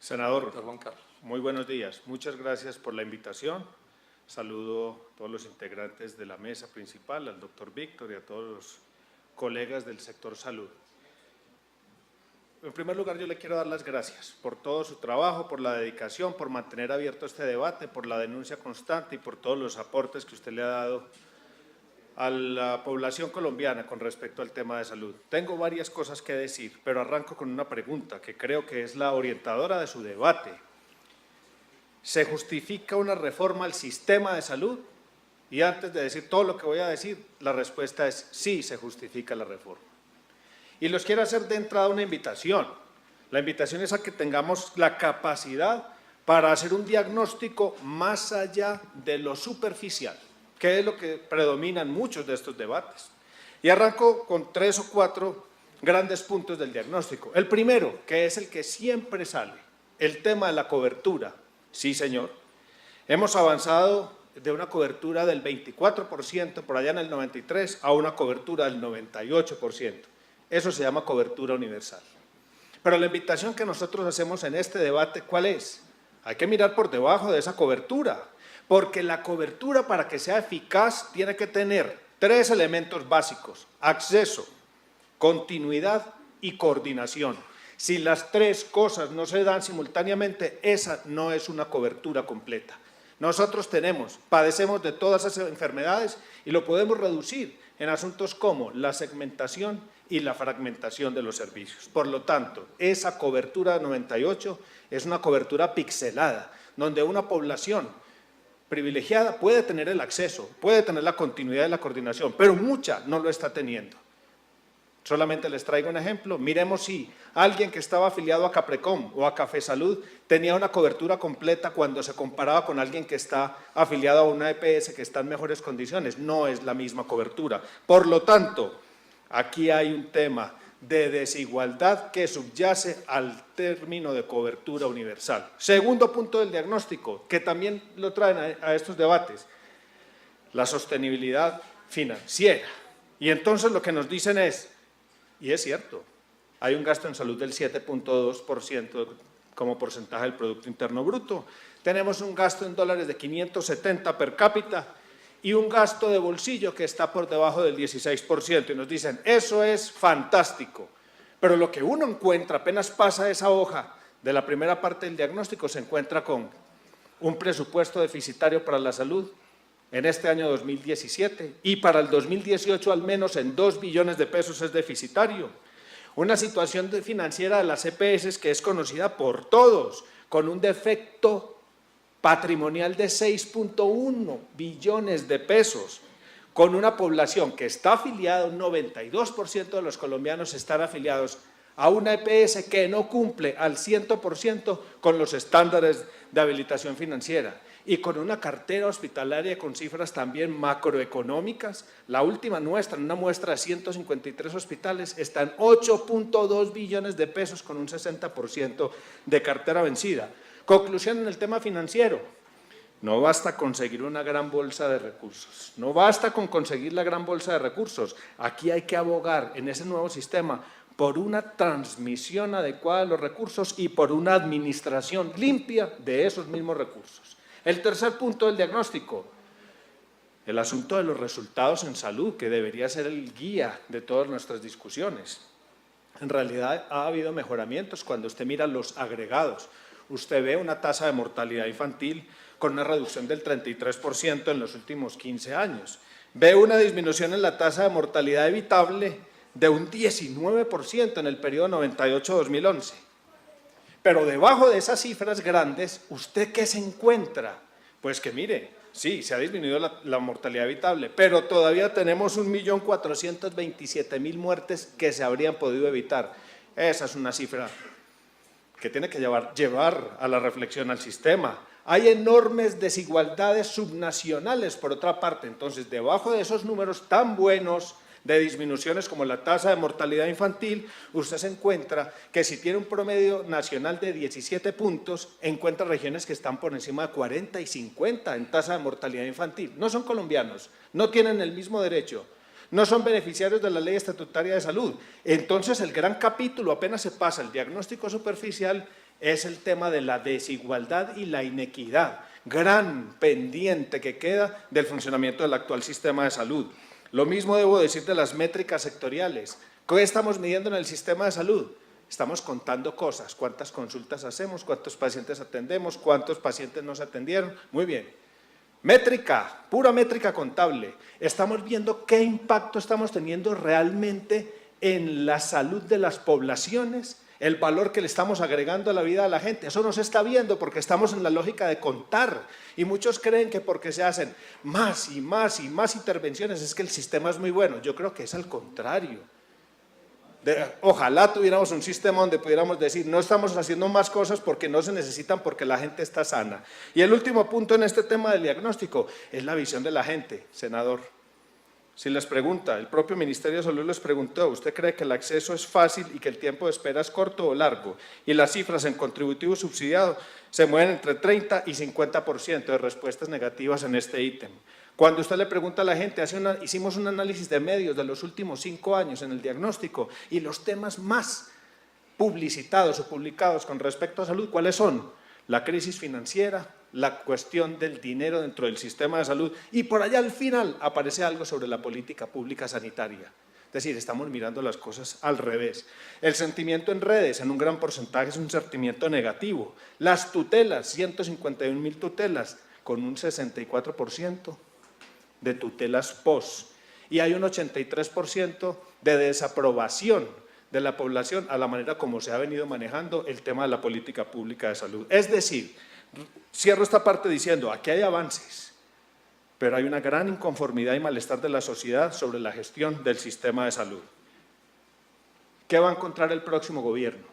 Senador, Doctor Juan Carlos. muy buenos días. Muchas gracias por la invitación. Saludo a todos los integrantes de la mesa principal, al doctor Víctor y a todos los colegas del sector salud. En primer lugar, yo le quiero dar las gracias por todo su trabajo, por la dedicación, por mantener abierto este debate, por la denuncia constante y por todos los aportes que usted le ha dado a la población colombiana con respecto al tema de salud. Tengo varias cosas que decir, pero arranco con una pregunta que creo que es la orientadora de su debate. ¿Se justifica una reforma al sistema de salud? Y antes de decir todo lo que voy a decir, la respuesta es sí, se justifica la reforma. Y los quiero hacer de entrada una invitación. La invitación es a que tengamos la capacidad para hacer un diagnóstico más allá de lo superficial, que es lo que predomina en muchos de estos debates. Y arranco con 3 o 4 grandes puntos del diagnóstico. El primero, que es el que siempre sale, el tema de la cobertura. Sí, señor. Hemos avanzado de una cobertura del 24% por allá en el 93 a una cobertura del 98%. Eso se llama cobertura universal. Pero la invitación que nosotros hacemos en este debate, ¿cuál es? Hay que mirar por debajo de esa cobertura, porque la cobertura, para que sea eficaz, tiene que tener 3 elementos básicos: acceso, continuidad y coordinación. Si las 3 cosas no se dan simultáneamente, esa no es una cobertura completa. Nosotros padecemos de todas esas enfermedades y lo podemos reducir en asuntos como la segmentación y la fragmentación de los servicios. Por lo tanto, esa cobertura de 98 es una cobertura pixelada, donde una población privilegiada puede tener el acceso, puede tener la continuidad y la coordinación, pero mucha no lo está teniendo. Solamente les traigo un ejemplo. Miremos si alguien que estaba afiliado a Caprecom o a Café Salud tenía una cobertura completa cuando se comparaba con alguien que está afiliado a una EPS que está en mejores condiciones. No es la misma cobertura. Por lo tanto, aquí hay un tema de desigualdad que subyace al término de cobertura universal. Segundo punto del diagnóstico, que también lo traen a estos debates, la sostenibilidad financiera. Y entonces lo que nos dicen es, y es cierto, hay un gasto en salud del 7.2% como porcentaje del Producto Interno Bruto. Tenemos un gasto en dólares de 570 per cápita y un gasto de bolsillo que está por debajo del 16%. Y nos dicen, eso es fantástico. Pero lo que uno encuentra, apenas pasa esa hoja de la primera parte del diagnóstico, se encuentra con un presupuesto deficitario para la salud en este año 2017 y para el 2018 al menos en 2 billones de pesos es deficitario. Una situación financiera de las EPS que es conocida por todos, con un defecto patrimonial de 6.1 billones de pesos, con una población que está afiliada, un 92% de los colombianos están afiliados a una EPS que no cumple al 100% con los estándares de habilitación financiera y con una cartera hospitalaria con cifras también macroeconómicas. La última nuestra, en una muestra de 153 hospitales, está en 8.2 billones de pesos con un 60% de cartera vencida. Conclusión en el tema financiero. No basta conseguir una gran bolsa de recursos, no basta con conseguir la gran bolsa de recursos. Aquí hay que abogar en ese nuevo sistema por una transmisión adecuada de los recursos y por una administración limpia de esos mismos recursos. El tercer punto del diagnóstico, el asunto de los resultados en salud, que debería ser el guía de todas nuestras discusiones. En realidad ha habido mejoramientos cuando usted mira los agregados. Usted ve una tasa de mortalidad infantil con una reducción del 33% en los últimos 15 años. Ve una disminución en la tasa de mortalidad evitable de un 19% en el periodo 98-2011. Pero debajo de esas cifras grandes, ¿usted qué se encuentra? Pues que mire, sí, se ha disminuido la mortalidad evitable, pero todavía tenemos 1.427.000 muertes que se habrían podido evitar. Esa es una cifra que tiene que llevar a la reflexión al sistema. Hay enormes desigualdades subnacionales, por otra parte. Entonces, debajo de esos números tan buenos de disminuciones como la tasa de mortalidad infantil, usted se encuentra que si tiene un promedio nacional de 17 puntos, encuentra regiones que están por encima de 40 y 50 en tasa de mortalidad infantil. No son colombianos, no tienen el mismo derecho, no son beneficiarios de la ley estatutaria de salud. Entonces, el gran capítulo, apenas se pasa el diagnóstico superficial, es el tema de la desigualdad y la inequidad, gran pendiente que queda del funcionamiento del actual sistema de salud. Lo mismo debo decir de las métricas sectoriales. ¿Qué estamos midiendo en el sistema de salud? Estamos contando cosas, cuántas consultas hacemos, cuántos pacientes atendemos, cuántos pacientes nos atendieron. Muy bien. Métrica, pura métrica contable. Estamos viendo qué impacto estamos teniendo realmente en la salud de las poblaciones, el valor que le estamos agregando a la vida de la gente. Eso no se está viendo porque estamos en la lógica de contar. Y muchos creen que porque se hacen más y más y más intervenciones es que el sistema es muy bueno. Yo creo que es al contrario. Ojalá tuviéramos un sistema donde pudiéramos decir no estamos haciendo más cosas porque no se necesitan, porque la gente está sana. Y el último punto en este tema del diagnóstico es la visión de la gente, senador. Si les pregunta, el propio Ministerio de Salud les preguntó, ¿usted cree que el acceso es fácil y que el tiempo de espera es corto o largo? Y las cifras en contributivo subsidiado se mueven entre 30 y 50% de respuestas negativas en este ítem. Cuando usted le pregunta a la gente, hicimos un análisis de medios de los últimos 5 años en el diagnóstico y los temas más publicitados o publicados con respecto a salud, ¿cuáles son? La crisis financiera, la cuestión del dinero dentro del sistema de salud y por allá al final aparece algo sobre la política pública sanitaria. Es decir, estamos mirando las cosas al revés. El sentimiento en redes en un gran porcentaje es un sentimiento negativo. Las tutelas, 151.000 tutelas con un 64% de tutelas post y hay un 83% de desaprobación de la población a la manera como se ha venido manejando el tema de la política pública de salud. Es decir, cierro esta parte diciendo, aquí hay avances, pero hay una gran inconformidad y malestar de la sociedad sobre la gestión del sistema de salud. ¿Qué va a encontrar el próximo gobierno?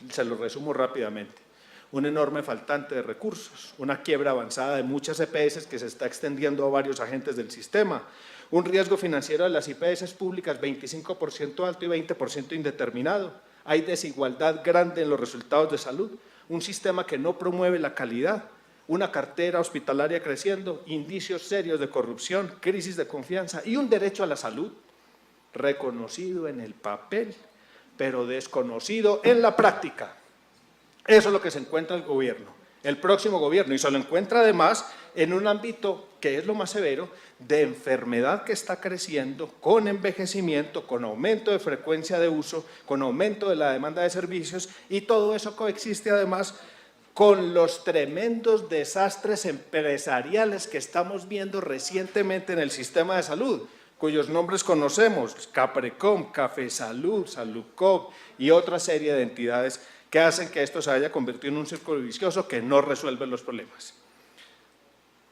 Se lo resumo rápidamente. Un enorme faltante de recursos, una quiebra avanzada de muchas EPS que se está extendiendo a varios agentes del sistema, un riesgo financiero de las IPS públicas 25% alto y 20% indeterminado, hay desigualdad grande en los resultados de salud, un sistema que no promueve la calidad, una cartera hospitalaria creciendo, indicios serios de corrupción, crisis de confianza y un derecho a la salud reconocido en el papel, pero desconocido en la práctica. Eso es lo que se encuentra el gobierno, el próximo gobierno, y se lo encuentra además en un ámbito que es lo más severo, de enfermedad que está creciendo, con envejecimiento, con aumento de frecuencia de uso, con aumento de la demanda de servicios, y todo eso coexiste además con los tremendos desastres empresariales que estamos viendo recientemente en el sistema de salud, cuyos nombres conocemos, Caprecom, Cafesalud, Saludcop y otra serie de entidades que hacen que esto se haya convertido en un círculo vicioso que no resuelve los problemas.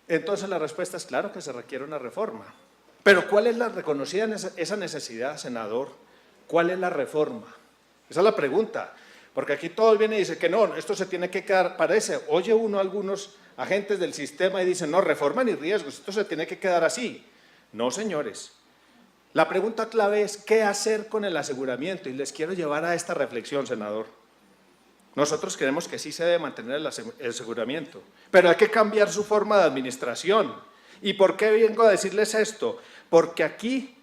Entonces la respuesta es claro que se requiere una reforma. Pero ¿cuál es la reconocida esa necesidad, senador? ¿Cuál es la reforma? Esa es la pregunta. Porque aquí todos vienen y dicen que no, esto se tiene que quedar, parece, oye uno a algunos agentes del sistema y dicen, no, reforma ni riesgos, esto se tiene que quedar así. No, señores. La pregunta clave es, ¿qué hacer con el aseguramiento? Y les quiero llevar a esta reflexión, senador. Nosotros creemos que sí se debe mantener el aseguramiento, pero hay que cambiar su forma de administración. ¿Y por qué vengo a decirles esto? Porque aquí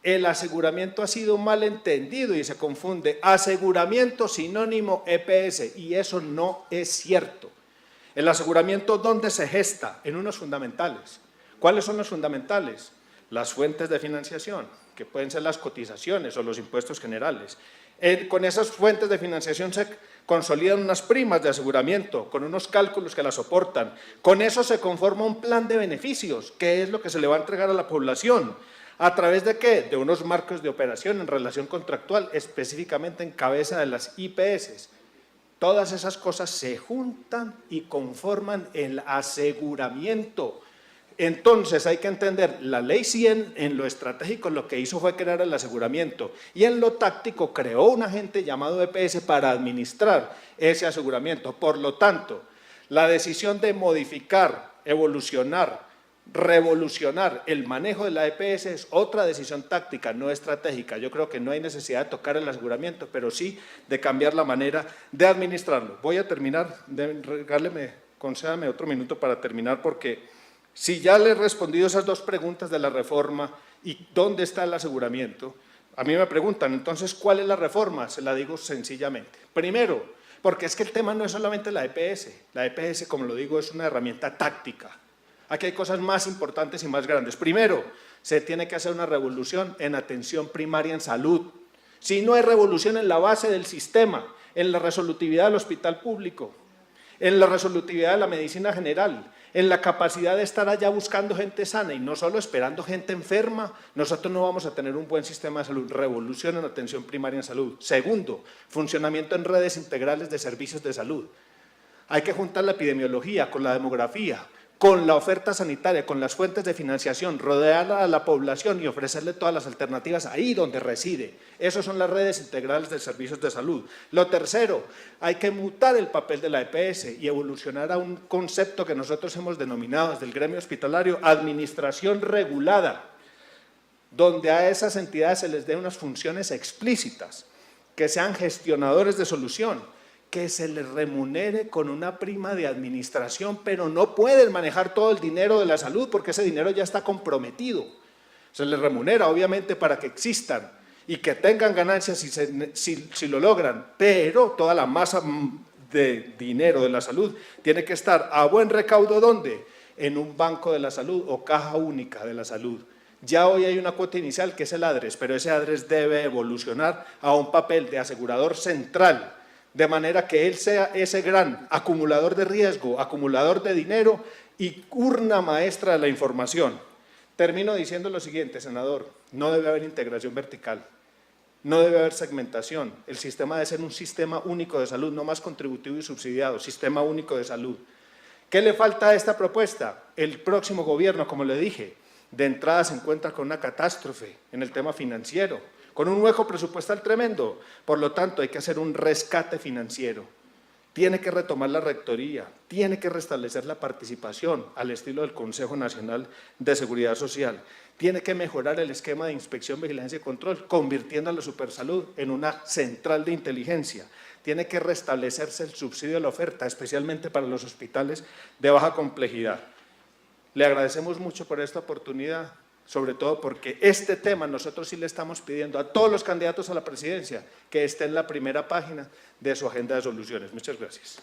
el aseguramiento ha sido mal entendido y se confunde aseguramiento sinónimo EPS, y eso no es cierto. El aseguramiento, ¿dónde se gesta? En unos fundamentales. ¿Cuáles son los fundamentales? Las fuentes de financiación, que pueden ser las cotizaciones o los impuestos generales. Con esas fuentes de financiación se consolidan unas primas de aseguramiento, con unos cálculos que las soportan. Con eso se conforma un plan de beneficios, que es lo que se le va a entregar a la población. ¿A través de qué? De unos marcos de operación en relación contractual, específicamente en cabeza de las IPS. Todas esas cosas se juntan y conforman el aseguramiento. Entonces hay que entender, la ley 100 en lo estratégico lo que hizo fue crear el aseguramiento y en lo táctico creó un agente llamado EPS para administrar ese aseguramiento. Por lo tanto, la decisión de modificar, evolucionar, revolucionar el manejo de la EPS es otra decisión táctica, no estratégica. Yo creo que no hay necesidad de tocar el aseguramiento, pero sí de cambiar la manera de administrarlo. Voy a terminar, concédame otro minuto para terminar, porque si ya le he respondido esas dos preguntas de la reforma y dónde está el aseguramiento, a mí me preguntan, entonces, ¿cuál es la reforma? Se la digo sencillamente. Primero, Porque es que el tema no es solamente la EPS. La EPS, como lo digo, es una herramienta táctica. Aquí hay cosas más importantes y más grandes. Primero, se tiene que hacer una revolución en atención primaria en salud. Si no hay revolución en la base del sistema, en la resolutividad del hospital público, en la resolutividad de la medicina general, en la capacidad de estar allá buscando gente sana y no solo esperando gente enferma, nosotros no vamos a tener un buen sistema de salud. Revolución en atención primaria en salud. Segundo, funcionamiento en redes integrales de servicios de salud. Hay que juntar la epidemiología con la demografía, con la oferta sanitaria, con las fuentes de financiación, rodear a la población y ofrecerle todas las alternativas ahí donde reside. Esas son las redes integrales de servicios de salud. Lo tercero, hay que mutar el papel de la EPS y evolucionar a un concepto que nosotros hemos denominado desde el gremio hospitalario administración regulada, donde a esas entidades se les dé unas funciones explícitas, que sean gestionadores de solución, que se les remunere con una prima de administración, pero no pueden manejar todo el dinero de la salud porque ese dinero ya está comprometido. Se les remunera, obviamente, para que existan y que tengan ganancias si lo logran, pero toda la masa de dinero de la salud tiene que estar a buen recaudo, ¿dónde? En un banco de la salud o caja única de la salud. Ya hoy hay una cuota inicial que es el ADRES, pero ese ADRES debe evolucionar a un papel de asegurador central, de manera que él sea ese gran acumulador de riesgo, acumulador de dinero y urna maestra de la información. Termino diciendo lo siguiente, senador, no debe haber integración vertical, no debe haber segmentación, el sistema debe ser un sistema único de salud, no más contributivo y subsidiado, sistema único de salud. ¿Qué le falta a esta propuesta? El próximo gobierno, como le dije, de entrada se encuentra con una catástrofe en el tema financiero, con un hueco presupuestal tremendo, por lo tanto hay que hacer un rescate financiero, tiene que retomar la rectoría, tiene que restablecer la participación al estilo del Consejo Nacional de Seguridad Social, tiene que mejorar el esquema de inspección, vigilancia y control, convirtiendo a la Supersalud en una central de inteligencia, tiene que restablecerse el subsidio de la oferta, especialmente para los hospitales de baja complejidad. Le agradecemos mucho por esta oportunidad, sobre todo porque este tema nosotros sí le estamos pidiendo a todos los candidatos a la presidencia que esté en la primera página de su agenda de soluciones. Muchas gracias.